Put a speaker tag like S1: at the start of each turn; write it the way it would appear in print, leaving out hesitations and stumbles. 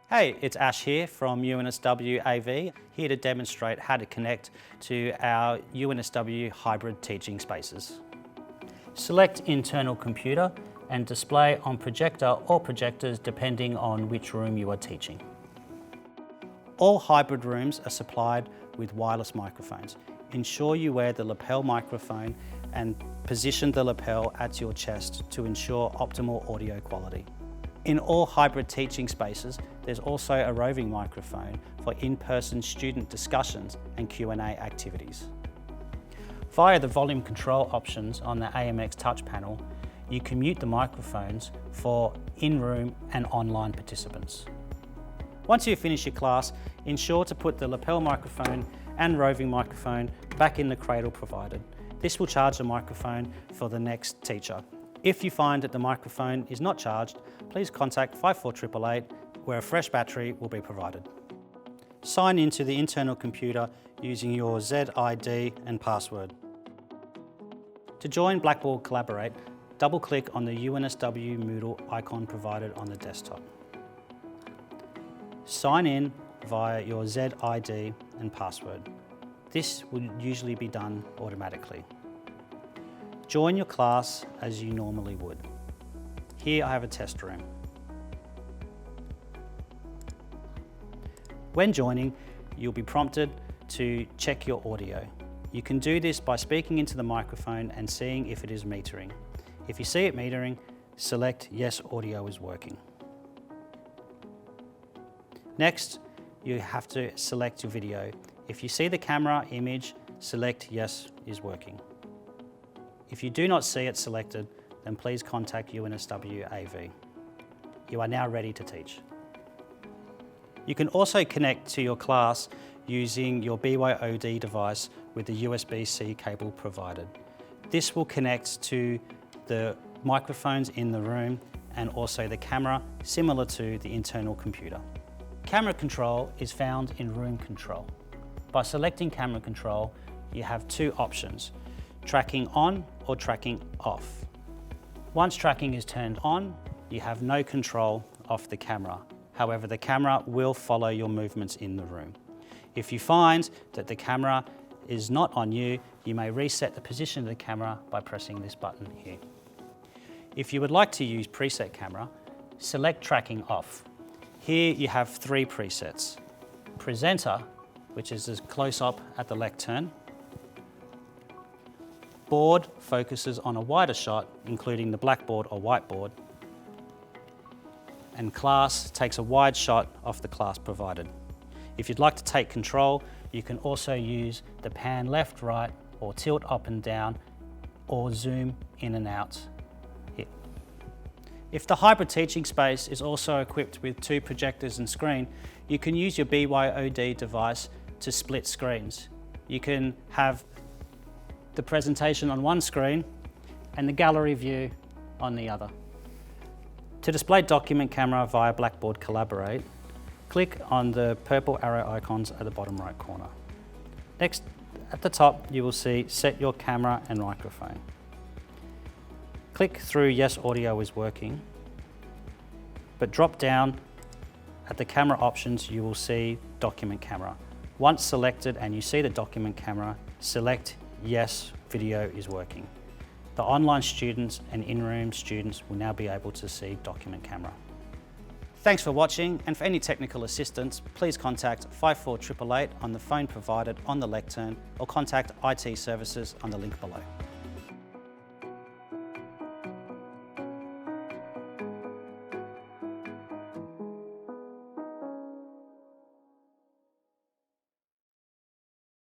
S1: Hey, it's Ash here from UNSW AV, here to demonstrate how to connect to our UNSW hybrid teaching spaces. Select internal computer and display on projector or projectors depending on which room you are teaching. All hybrid rooms are supplied with wireless microphones. Ensure you wear the lapel microphone and position the lapel at your chest to ensure optimal audio quality. In all hybrid teaching spaces, there's also a roving microphone for in-person student discussions and Q&A activities. Via the volume control options on the AMX touch panel, you can mute the microphones for in-room and online participants. Once you finish your class, ensure to put the lapel microphone and roving microphone back in the cradle provided. This will charge the microphone for the next teacher. If you find that the microphone is not charged, please contact 54888 where a fresh battery will be provided. Sign into the internal computer using your ZID and password. To join Blackboard Collaborate, double-click on the UNSW Moodle icon provided on the desktop. Sign in via your ZID and password. This will usually be done automatically. Join your class as you normally would. Here I have a test room. When joining, you'll be prompted to check your audio. You can do this by speaking into the microphone and seeing if it is metering. If you see it metering, select Yes, audio is working. Next, you have to select your video. If you see the camera image, select Yes is working. If you do not see it selected, then please contact UNSW AV. You are now ready to teach. You can also connect to your class using your BYOD device with the USB-C cable provided. This will connect to the microphones in the room and also the camera, similar to the internal computer. Camera control is found in room control. By selecting camera control, you have two options: tracking on or tracking off. Once tracking is turned on, you have no control of the camera. However, the camera will follow your movements in the room. If you find that the camera is not on you, you may reset the position of the camera by pressing this button here. If you would like to use preset camera, select tracking off. Here you have three presets: presenter, which is a close-up at the lectern; board focuses on a wider shot, including the blackboard or whiteboard; and class takes a wide shot of the class provided. If you'd like to take control, you can also use the pan left, right, or tilt up and down, or zoom in and out here. If the hybrid teaching space is also equipped with two projectors and screen, you can use your BYOD device to split screens. You can have the presentation on one screen and the gallery view on the other. To display document camera via Blackboard Collaborate, click on the purple arrow icons at the bottom right corner. Next, at the top, you will see Set Your Camera and Microphone. Click through Yes, audio is working, but drop down at the camera options, you will see Document Camera. Once selected and you see the document camera, select Yes, video is working. The online students and in-room students will now be able to see document camera. Thanks for watching, and for any technical assistance, please contact 54888 on the phone provided on the lectern or contact IT services on the link below.